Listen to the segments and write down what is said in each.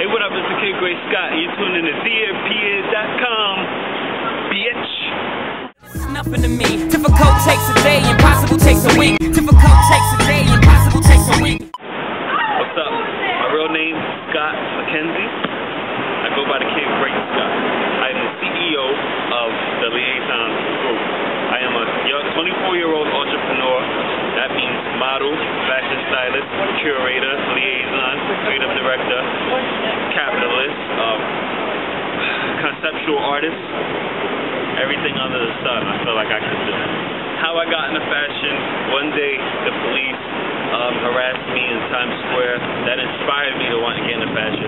Hey, what up? It's the Kid Great Scott, and you're tuning in to pierre.com, bitch. Nothing to me. Difficult takes a day, impossible takes a week. Difficult takes a day, impossible takes a week. What's up? My real name is Scott McKenzie. I go by the Kid Great Scott. I am the CEO of the Liaison Group. I am a young 24-year-old entrepreneur. That means model, fashion stylist, curator, liaison, creative director, capitalist, conceptual artist, everything under the sun I feel like I could do. How I got into fashion, one day the police harassed me in Times Square. That inspired me to want to get into fashion.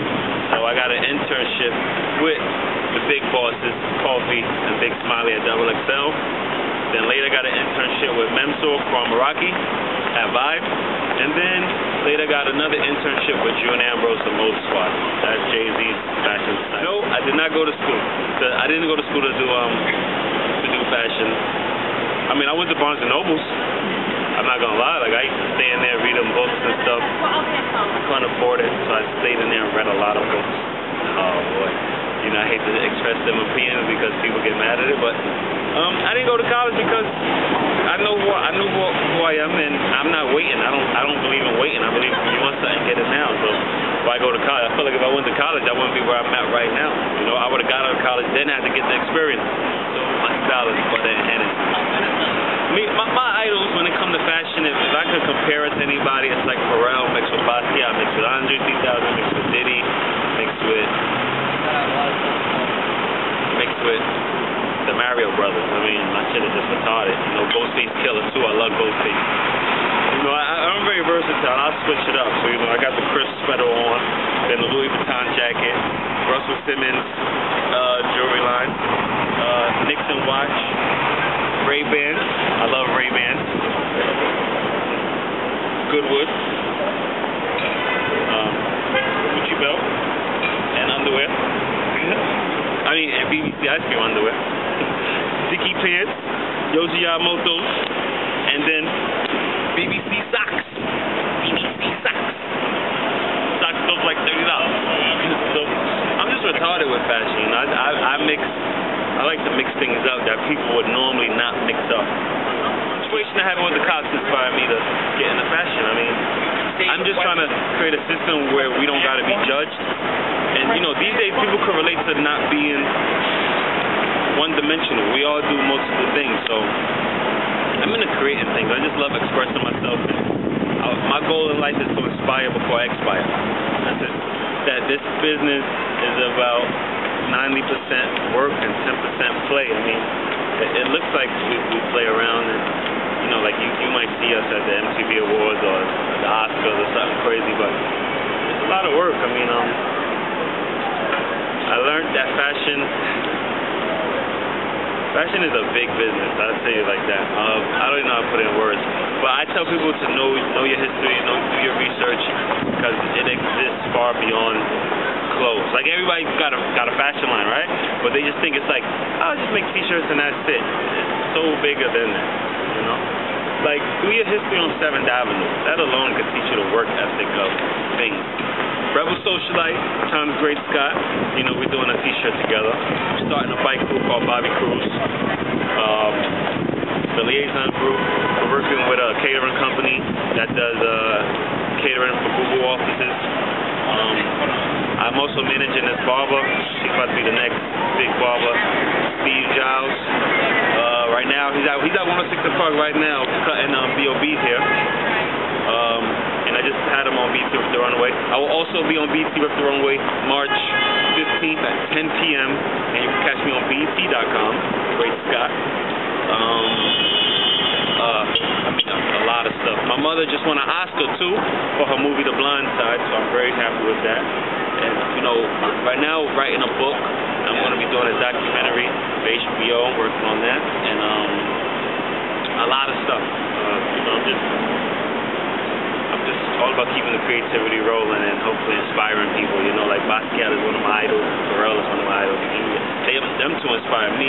So I got an internship with the big bosses, Coffee and Big Smiley at Double XL. Then later got an internship with Memsor from Meraki at Vibe. And then later got another internship with June Ambrose and Mode Squad. That's Jay-Z's fashion style. No, I did not go to school. I didn't go to school to do fashion. I mean, I went to Barnes and Nobles. I'm not gonna lie, like I used to stay in there reading books and stuff. I couldn't afford it, so I stayed in there and read a lot of books. Oh boy. You know, I hate to express them opinions because people get mad at it, but I didn't go to college because I knew who I am, and I'm not waiting. I don't believe in waiting. I believe if you want something, get it now. So why go to college? I feel like if I went to college, I wouldn't be where I'm at right now. You know, I would have got out of college, then had to get the experience. So $100 for that Hennessy. My idols when it comes to fashion, if I could compare it to anybody, it's like Pharrell mixed with Basquiat, mixed with Andre 3000, mixed with Diddy, mixed with the Mario Brothers. I mean, my shit is just retarded. You know, Ghostface Killer too. I love Ghostface. You know, I'm very versatile. I'll switch it up. So, you know, I got the Chris sweater on, then the Louis Vuitton jacket, Russell Simmons jewelry line, Nixon watch, Ray-Bans. I love Ray-Bans. Goodwood. Gucci belt and underwear. I mean, and BBC ice cream underwear. Dickie pants, Yoji Yamamoto's, and then BBC socks. BBC socks. Socks go for like $30. So I'm just retarded with fashion. You know, I like to mix things up that people would normally not mix up. The situation that happened with the cops inspired me to get into fashion. I mean, I'm just trying to create a system where we don't got to be judged. And, you know, these days people can relate to not being one-dimensional. We all do multiple things, so I'm into creating things. I just love expressing myself. My goal in life is to inspire before I expire. That's it. That this business is about 90% work and 10% play. I mean, it looks like we play around and, you know, like you might see us at the MTV Awards or the Oscars or something crazy, but it's a lot of work. I mean, I learned that fashion is a big business. I'll tell you like that. I don't even know how to put it in words, but I tell people to know your history, do your research, because it exists far beyond clothes. Like everybody's got a fashion line, right? But they just think it's like, I'll just make t-shirts and that's it. It's so bigger than that, you know? Like, do your history on 7th Avenue. That alone could teach you the work ethic of things. Rebel Socialite, Tom's Great Scott. You know, we're doing a t-shirt together. We're starting a bike group called Bobby Cruz. The Liaison Group. We're working with a catering company that does catering for Google offices. I'm also managing this barber. She's about to be the next big barber, Steve Giles. Right now, he's at 106th Park right now, cutting B.O.B.'s here. And I just had him on BT Rip the Runway. I will also be on BT Rip the Runway March 15th at 10 p.m. And you can catch me on BET.com. Great Scott. I mean, a lot of stuff. My mother just won an Oscar too for her movie The Blind Side, so I'm very happy with that. And you know, right now writing a book. I'm going to be doing a documentary for HBO. I'm working on that, and a lot of stuff. You know, I'm just all about keeping the creativity rolling and hopefully inspiring people. You know, like Basquiat is one of my idols. Pharrell is one of my idols. Them two inspire me,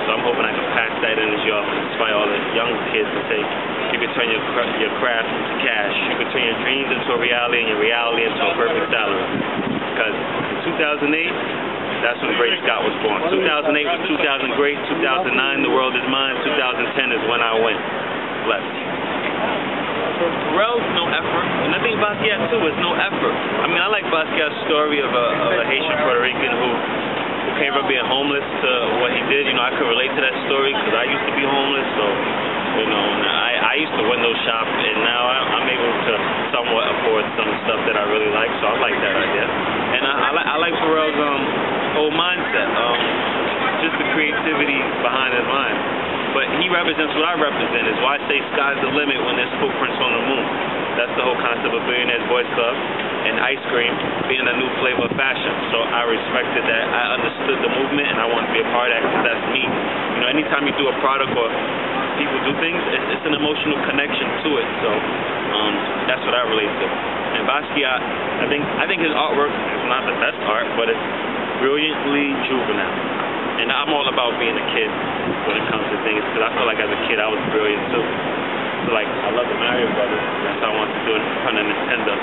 so I'm hoping I can pass that energy off and inspire all the young kids to say, you can turn your craft into cash. You can turn your dreams into a reality and your reality into a perfect salary. Because 2008, that's when Great Scott was born. 2008 was 2000 Great, 2009 The World Is Mine, 2010 is when I went left. Pharrell's no effort, and I think Basquiat too is no effort. I mean, I like Basquiat's story of a Haitian Puerto Rican who came from being homeless to what he did. You know, I could relate to that story because I used to be homeless, so, you know, and I used to window shop, and now I'm able to somewhat afford some stuff that I really like, so I like that idea. And I like Pharrell's whole mindset, just the creativity behind his mind. But he represents what I represent, is why I say sky's the limit when there's footprints on the moon. That's the whole concept of Billionaires Boys Club and ice cream being a new flavor of fashion. So I respected that. I understood the movement, and I wanted to be a part of that because that's me. You know, anytime you do a product or people do things, it's an emotional connection to it. So that's what I relate to. And Basquiat, I think his artwork is not the best art, but it's brilliantly juvenile. And I'm all about being a kid when it comes to things, because I feel like as a kid I was brilliant too. So like, I love the Mario Brothers. That's how I want to do it in front of Nintendo.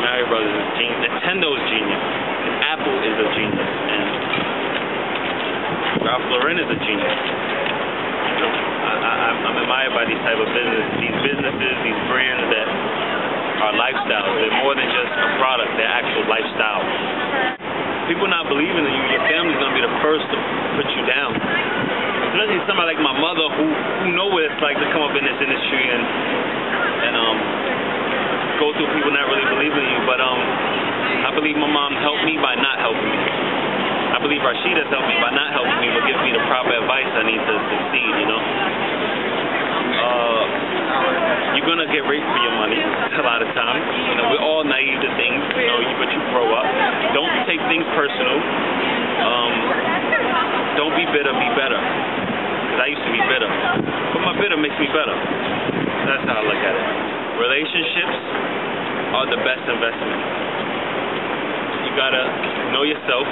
Mario Brothers is genius. Nintendo's genius. And Apple is a genius. And Ralph Lauren is a genius. You know, I'm admired by these type of businesses, these brands that are lifestyles. They're more than just a product. They're actual lifestyles. People not believing in you, your family's gonna be the first to put you down. Especially somebody like my mother who know what it's like to come up in this industry and go through people not really believing in you. But I believe my mom helped me by not helping me. I believe Rashida's helped me by not helping me, but gives me the proper advice I need to succeed, you know. You're gonna get raped for your money a lot of times. You know, we're all naive to things, you know, but you grow up. Don't take things personal. Don't be bitter, be better. Because I used to be bitter. But my bitter makes me better. That's how I look at it. Relationships are the best investment. You gotta know yourself,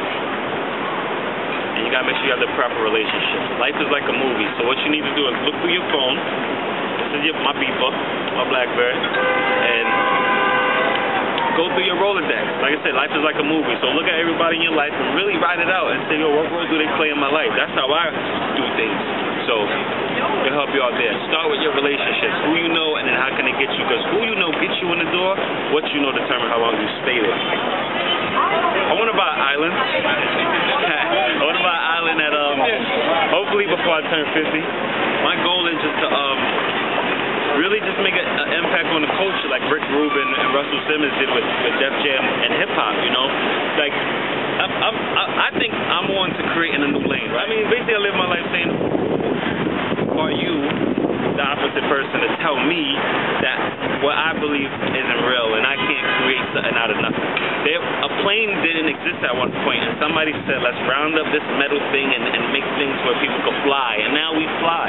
and you gotta make sure you have the proper relationship. Life is like a movie, so what you need to do is look through your phone. This is my beeper, my BlackBerry, and go through your Rolodex. Like I said, life is like a movie, so look at everybody in your life and really write it out and say, yo, what role do they play in my life? That's how I do things. So it'll help you out there. Start with your relationships, who you know, and then how can they get you, because who you know gets you in the door, what you know determines how long you stay there. I want to buy an island. I want to buy an island that, hopefully before I turn 50. My goal is just to really just make an impact on the culture like Rick Rubin and Russell Simmons did with Def Jam and hip-hop, you know? Like, I think I'm on to creating a new lane, right? I mean, basically I live my life saying, are you the opposite person to tell me that what I believe isn't real and I can't create something out of nothing? A plane didn't exist at one point, and somebody said, let's round up this metal thing and make things where people could fly, and now we fly.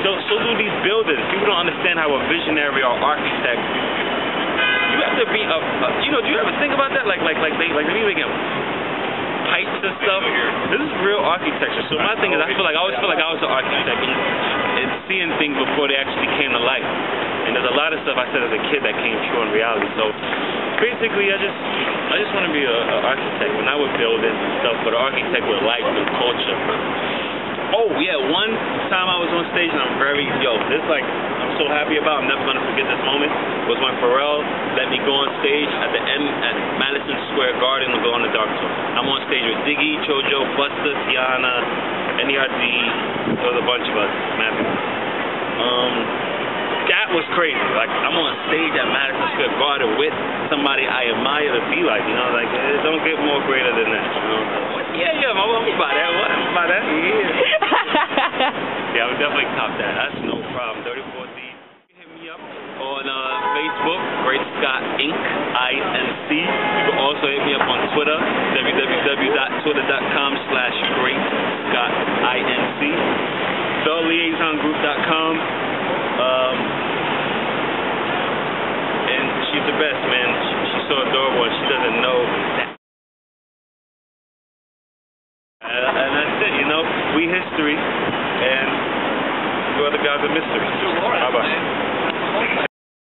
So do these builders. People don't understand how a visionary or architect, you have to be you know, do you ever think about that? Like they be making pipes and stuff. This is real architecture. So my thing is, I always feel like I was an architect and seeing things before they actually came to life. And there's a lot of stuff I said as a kid that came true in reality. So basically, I just want to be an architect, but not with buildings and stuff, but an architect with life and culture. Oh yeah, one time I was on stage and I'm so happy about, I'm never gonna forget this moment, was when Pharrell let me go on stage at the end at Madison Square Garden and go on the Dark Tour. I'm on stage with Ziggy, Chojo, Busta, Tiana, NERD, there was a bunch of us, Matthew. That was crazy. Like, I'm on stage at Madison Square Garden with somebody I admire to be like, you know, like, it don't get more greater than that, you know. Yeah, I'm about that. What? I'm about that. Yeah, I would definitely top that. That's no problem. 34D. Hit me up on Facebook, Great Scott Inc. INC. You can also hit me up on Twitter, www.twitter.com/GreatScottINC. TheLiaisonGroup.com. And she's the best, man. She's so adorable, and she doesn't know